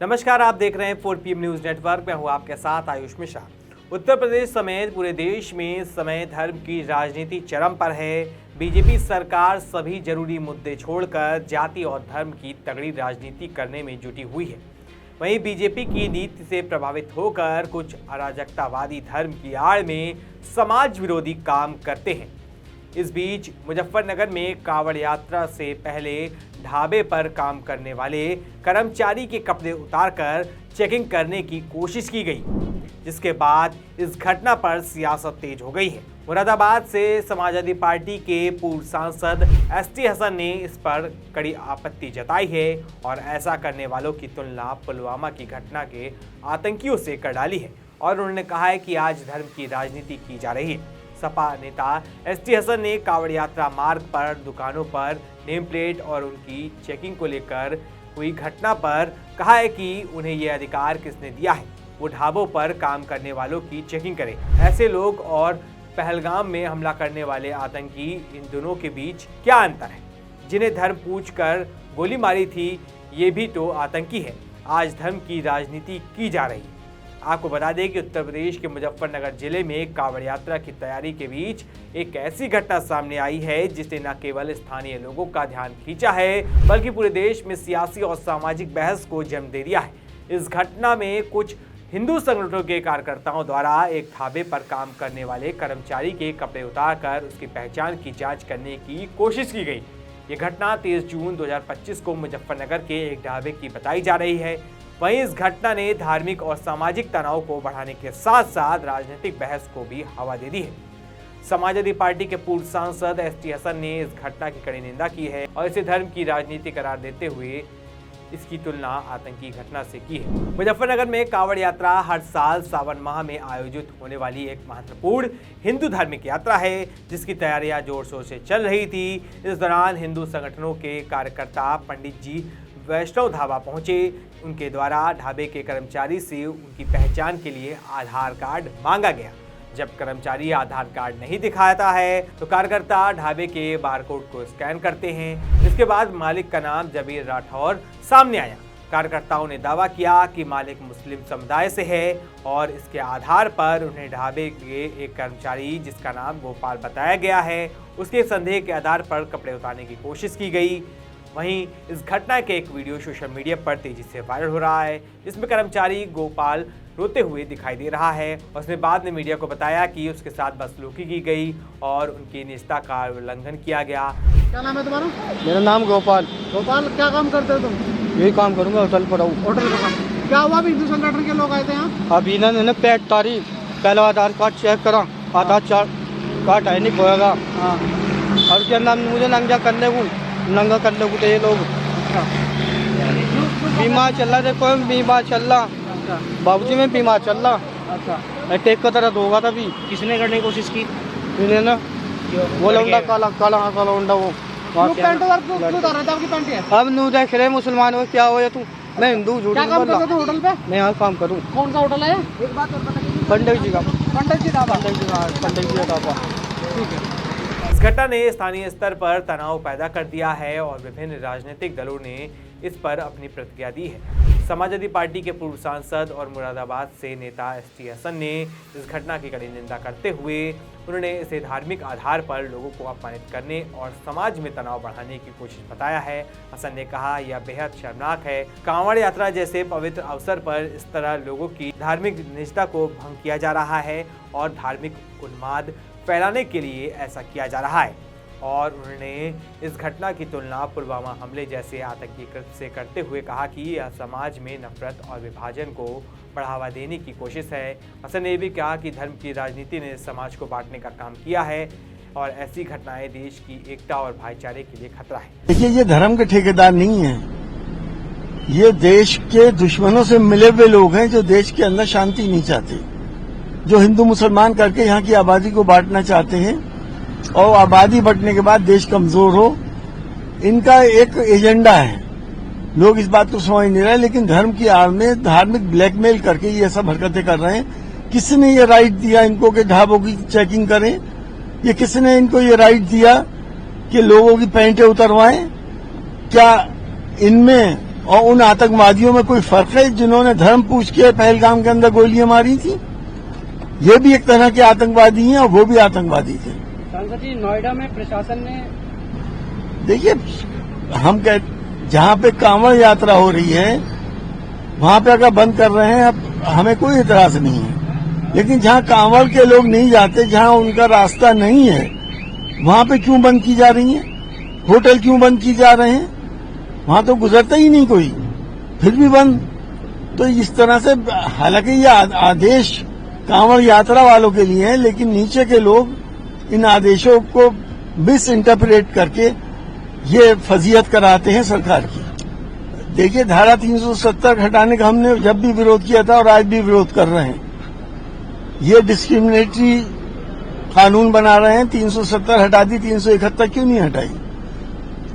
नमस्कार, आप देख रहे हैं 4PM न्यूज नेटवर्क। मैं हूं आपके साथ आयुष मिश्रा। उत्तर प्रदेश समेत पूरे देश में इस समय धर्म की राजनीति चरम पर है। बीजेपी सरकार सभी जरूरी मुद्दे छोड़कर जाति और धर्म की तगड़ी राजनीति करने में जुटी हुई है। वहीं बीजेपी की नीति से प्रभावित होकर कुछ अराजकतावादी धर्म की आड़ में समाज विरोधी काम करते हैं। इस बीच मुजफ्फरनगर में कांवड़ यात्रा से पहले ढाबे पर काम करने वाले कर्मचारी के कपड़े उतारकर चेकिंग करने की कोशिश की गई, जिसके बाद इस घटना पर सियासत तेज हो गई है। मुरादाबाद से समाजवादी पार्टी के पूर्व सांसद ST हसन ने इस पर कड़ी आपत्ति जताई है और ऐसा करने वालों की तुलना पुलवामा की घटना के आतंकियों से कर डाली है। और उन्होंने कहा है कि आज धर्म की राजनीति की जा रही है। सपा नेता ST हसन ने कांवड़ यात्रा मार्ग पर दुकानों पर नेम प्लेट और उनकी चेकिंग को लेकर हुई घटना पर कहा है कि उन्हें यह अधिकार किसने दिया है, वो ढाबों पर काम करने वालों की चेकिंग करें। ऐसे लोग और पहलगाम में हमला करने वाले आतंकी, इन दोनों के बीच क्या अंतर है? जिन्हें धर्म पूछकर गोली मारी थी, ये भी तो आतंकी है। आज धर्म की राजनीति की जा रही है। आपको बता दें कि उत्तर प्रदेश के मुजफ्फरनगर जिले में कांवड़ यात्रा की तैयारी के बीच एक ऐसी घटना सामने आई है जिसने न केवल स्थानीय लोगों का ध्यान खींचा है, बल्कि पूरे देश में सियासी और सामाजिक बहस को जन्म दे दिया है। इस घटना में कुछ हिंदू संगठनों के कार्यकर्ताओं द्वारा एक ढाबे पर काम करने वाले कर्मचारी के कपड़े उतारकर उसकी पहचान की जाँच करने की कोशिश की गई। ये घटना 23 जून 2025 को मुजफ्फरनगर के एक ढाबे की बताई जा रही है। वहीं इस घटना ने धार्मिक और सामाजिक तनाव को बढ़ाने के साथ साथ राजनीतिक बहस को भी हवा दे दी है। समाजवादी पार्टी के पूर्व सांसद ST हसन ने इस घटना की कड़ी निंदा की है और इसे धर्म की राजनीति करार देते हुए इसकी तुलना आतंकी घटना से की है। मुजफ्फरनगर में कांवड़ यात्रा हर साल सावन माह में आयोजित होने वाली एक महत्वपूर्ण हिंदू धार्मिक यात्रा है, जिसकी तैयारियां जोर शोर से चल रही थी। इस दौरान हिंदू संगठनों के कार्यकर्ता पंडित जी वैष्णव ढाबा पहुंचे। उनके द्वारा ढाबे के कर्मचारी से उनकी पहचान के लिए आधार कार्ड मांगा गया। जब कर्मचारी आधार कार्ड नहीं दिखाता है तो कार्यकर्ता ढाबे के बारकोड को स्कैन करते हैं। इसके बाद मालिक का नाम जबीर राठौर सामने आया। कार्यकर्ताओं ने दावा किया कि मालिक मुस्लिम समुदाय से है और इसके आधार पर उन्हें ढाबे के एक कर्मचारी जिसका नाम गोपाल बताया गया है, उसके संदेह के आधार पर कपड़े उतारने की कोशिश की गई। वहीं इस घटना के एक वीडियो सोशल मीडिया पर तेजी से वायरल हो रहा है, जिसमें कर्मचारी गोपाल रोते हुए दिखाई दे रहा है। उसने बाद में मीडिया को बताया कि उसके साथ बदसलूकी की गई और उनकी निजता का उल्लंघन किया गया। क्या नाम है तुम्हारा? मेरा नाम गोपाल। गोपाल, क्या काम करते हो तुम? यही काम करूंगा, होटल पर हूँ। होटल का काम। क्या हुआ? अभी हिंदू संगठन के लोग आए थे यहाँ। अभी इन्होंने पेट तारी, पहला आधार कार्ड चेक करा, आधार कार्ड है नहीं होएगा। हाँ। और क्या नाम मुझे नंगा करने को तो ये लोग बीमार चल रहा, देखो बीमार चल रहा। बाबूजी में बीमार चल रहा। अच्छा, टेक का तरह होगा तभी। किसने करने की कोशिश की? इन्हें ना वो लौंडा काला लौंडा वो पैंट उतार रहा था, पैंट है। अब नू देख रहे मुसलमान हो क्या हो तू? मैं हिंदू झूठ नहीं बोल रहा। होटल पे मैं यहाँ काम करूँ। कौन सा होटल है? एक बात और बताइए। पंडित जी का। पंडित जी ढाबा। पंडित जी का ढाबा। ठीक है। इस घटना ने स्थानीय स्तर पर तनाव पैदा कर दिया है और विभिन्न राजनीतिक दलों ने इस पर अपनी प्रतिक्रिया दी है। समाजवादी पार्टी के पूर्व सांसद और मुरादाबाद से नेता ST हसन ने इस घटना की कड़ी निंदा करते हुए उन्होंने इसे धार्मिक आधार पर लोगों को अपमानित करने और समाज में तनाव बढ़ाने की कोशिश बताया है। हसन ने कहा, यह बेहद शर्मनाक है। कांवड़ यात्रा जैसे पवित्र अवसर पर इस तरह लोगों की धार्मिक निजता को भंग किया जा रहा है और धार्मिक उन्माद फैलाने के लिए ऐसा किया जा रहा है। और उन्होंने इस घटना की तुलना पुलवामा हमले जैसे आतंकी कृत्य से करते हुए कहा कि यह समाज में नफरत और विभाजन को बढ़ावा देने की कोशिश है। हसन ने भी कहा कि धर्म की राजनीति ने समाज को बांटने का काम किया है और ऐसी घटनाएं देश की एकता और भाईचारे के लिए खतरा है। देखिए, ये धर्म के ठेकेदार नहीं है, ये देश के दुश्मनों से मिले हुए लोग हैं जो देश के अंदर शांति नहीं चाहते, जो हिंदू मुसलमान करके यहाँ की आबादी को बांटना चाहते हैं और आबादी बढ़ने के बाद देश कमजोर हो। इनका एक एजेंडा है, लोग इस बात को समझ नहीं रहे, लेकिन धर्म की आड़ में धार्मिक ब्लैकमेल करके ये सब हरकतें कर रहे हैं। किसने ये राइट दिया इनको कि ढाबों की चेकिंग करें? ये किसने इनको ये राइट दिया कि लोगों की पैंटें उतरवाएं? क्या इनमें और उन आतंकवादियों में कोई फर्क है जिन्होंने धर्म पूछ के पहलगाम के अंदर गोलियां मारी थी? ये भी एक तरह के आतंकवादी हैं और वो भी आतंकवादी थे। सांसद जी, नोएडा में प्रशासन ने देखिए, हम जहां पे कांवड़ यात्रा हो रही है वहां पे अगर बंद कर रहे हैं, अब हमें कोई इतराज नहीं है, लेकिन जहां कांवड़ के लोग नहीं जाते, जहां उनका रास्ता नहीं है, वहां पे क्यों बंद की जा रही है? होटल क्यों बंद की जा रहे हैं? वहां तो गुजरता ही नहीं कोई, फिर भी बंद। तो इस तरह से, हालांकि ये आदेश कांवड़ यात्रा वालों के लिए है, लेकिन नीचे के लोग इन आदेशों को मिस इंटरप्रेट करके ये फजीहत कराते हैं सरकार की। देखिए, धारा 370 हटाने का हमने जब भी विरोध किया था और आज भी विरोध कर रहे हैं। ये डिस्क्रिमिनेटरी कानून बना रहे हैं। 370 हटा दी, 371 क्यों नहीं हटाई?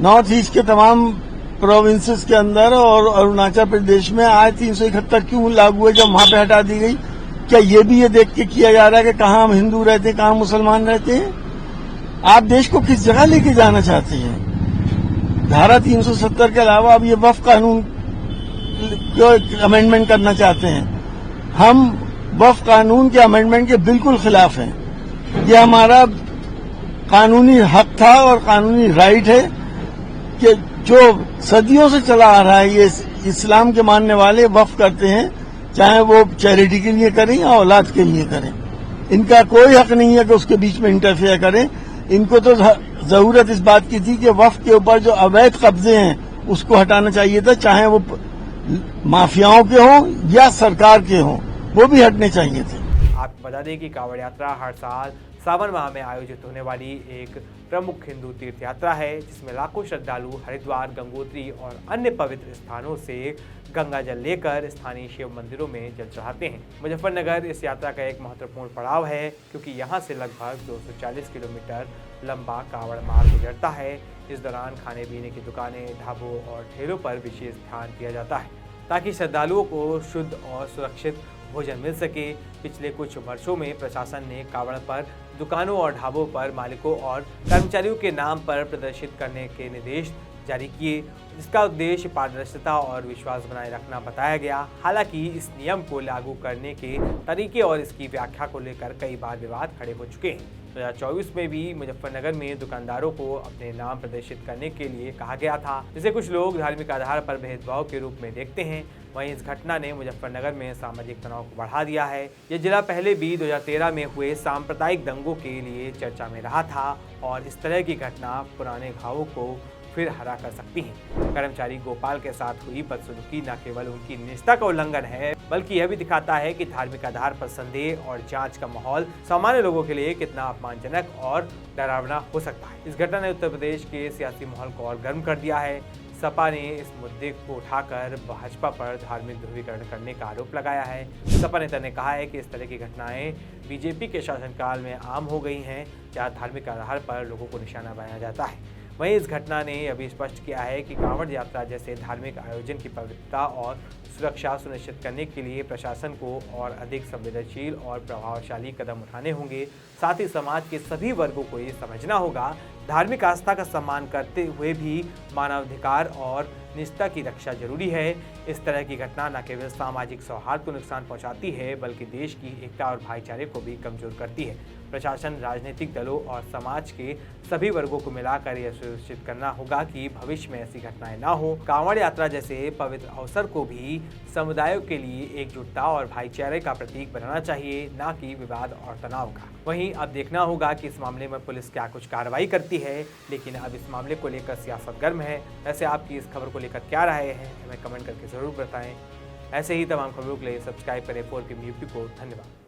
नॉर्थ ईस्ट के तमाम प्रोविंसेस के अंदर और अरुणाचल प्रदेश में आज 371 क्यों लागू है जब वहां पे हटा दी गई? क्या ये भी ये देख के किया जा रहा है कि कहाँ हम हिंदू रहते हैं, कहाँ मुसलमान रहते हैं? आप देश को किस जगह लेके जाना चाहते हैं? धारा 370 के अलावा अब ये वक्फ कानून क्यों अमेंडमेंट करना चाहते हैं? हम वक्फ कानून के अमेंडमेंट के बिल्कुल खिलाफ हैं। ये हमारा कानूनी हक था और कानूनी राइट है कि जो सदियों से चला आ रहा है, ये इस्लाम के मानने वाले वक्फ करते हैं, चाहे वो चैरिटी के लिए करें या औलाद के लिए करें। इनका कोई हक नहीं है कि उसके बीच में इंटरफेयर करें। इनको तो जरूरत इस बात की थी कि वक्फ के ऊपर जो अवैध कब्जे हैं उसको हटाना चाहिए था, चाहे वो माफियाओं के हों या सरकार के हों, वो भी हटने चाहिए थे। आपको बता दें कि कांवड़ यात्रा हर साल सावन माह में आयोजित होने वाली एक प्रमुख हिंदू तीर्थ यात्रा है, जिसमें लाखों श्रद्धालु हरिद्वार, गंगोत्री और अन्य पवित्र स्थानों से गंगा जल लेकर स्थानीय शिव मंदिरों में जल चढ़ाते हैं। मुजफ्फरनगर इस यात्रा का एक महत्वपूर्ण पड़ाव है, क्योंकि यहाँ से लगभग 240 किलोमीटर लंबा कांवड़ मार्ग गुजरता है। इस दौरान खाने पीने की दुकानें, ढाबों और ठेलों पर विशेष ध्यान दिया जाता है, ताकि श्रद्धालुओं को शुद्ध और सुरक्षित भोजन मिल सके। पिछले कुछ वर्षों में प्रशासन ने कांवड़ पर दुकानों और ढाबों पर मालिकों और कर्मचारियों के नाम पर प्रदर्शित करने के निर्देश जारी किए, जिसका उद्देश्य पारदर्शिता और विश्वास बनाए रखना बताया गया। हालांकि इस नियम को लागू करने के तरीके और इसकी व्याख्या को लेकर कई बार विवाद खड़े हो चुके हैं। 2024 में भी मुजफ्फरनगर में दुकानदारों को अपने नाम प्रदर्शित करने के लिए कहा गया था, जिसे कुछ लोग धार्मिक आधार पर भेदभाव के रूप में देखते हैं। वहीं इस घटना ने मुजफ्फरनगर में सामाजिक तनाव को बढ़ा दिया है। यह जिला पहले भी 2013 में हुए सांप्रदायिक दंगों के लिए चर्चा में रहा था और इस तरह की घटना पुराने घावों को फिर हरा कर सकती हैं। कर्मचारी गोपाल के साथ हुई बदसलूकी न केवल उनकी निजता का उल्लंघन है, बल्कि यह भी दिखाता है कि धार्मिक आधार पर संदेह और जांच का माहौल सामान्य लोगों के लिए कितना अपमानजनक और डरावना हो सकता है। इस घटना ने उत्तर प्रदेश के सियासी माहौल को और गर्म कर दिया है। सपा ने इस मुद्दे को उठाकर भाजपा पर धार्मिक ध्रुवीकरण करने का आरोप लगाया है। सपा नेता ने कहा है कि इस तरह की घटनाएं बीजेपी के शासनकाल में आम हो गई हैं, जहां धार्मिक आधार पर लोगों को निशाना बनाया जाता है। वहीं इस घटना ने यह भी स्पष्ट किया है कि कांवड़ यात्रा जैसे धार्मिक आयोजन की पवित्रता और सुरक्षा सुनिश्चित करने के लिए प्रशासन को और अधिक संवेदनशील और प्रभावशाली कदम उठाने होंगे। साथ ही समाज के सभी वर्गों को ये समझना होगा, धार्मिक आस्था का सम्मान करते हुए भी मानवाधिकार और निजता की रक्षा जरूरी है। इस तरह की घटना न केवल सामाजिक सौहार्द को नुकसान पहुंचाती है, बल्कि देश की एकता और भाईचारे को भी कमजोर करती है। प्रशासन, राजनीतिक दलों और समाज के सभी वर्गों को मिलाकर यह सुनिश्चित करना होगा कि भविष्य में ऐसी घटनाएं ना हो। कांवड़ यात्रा जैसे पवित्र अवसर को भी समुदायों के लिए एकजुटता और भाईचारे का प्रतीक बनाना चाहिए, न कि विवाद और तनाव का। वहीं अब देखना होगा कि इस मामले में पुलिस क्या कुछ कार्रवाई करती है, लेकिन अब इस मामले को लेकर सियासत गर्म है। वैसे आपकी इस खबर को लेकर क्या राय है, हमें कमेंट करके जरूर बताएं। ऐसे ही तमाम खबरों के लिए सब्सक्राइब करें 4PM यूपी को। धन्यवाद।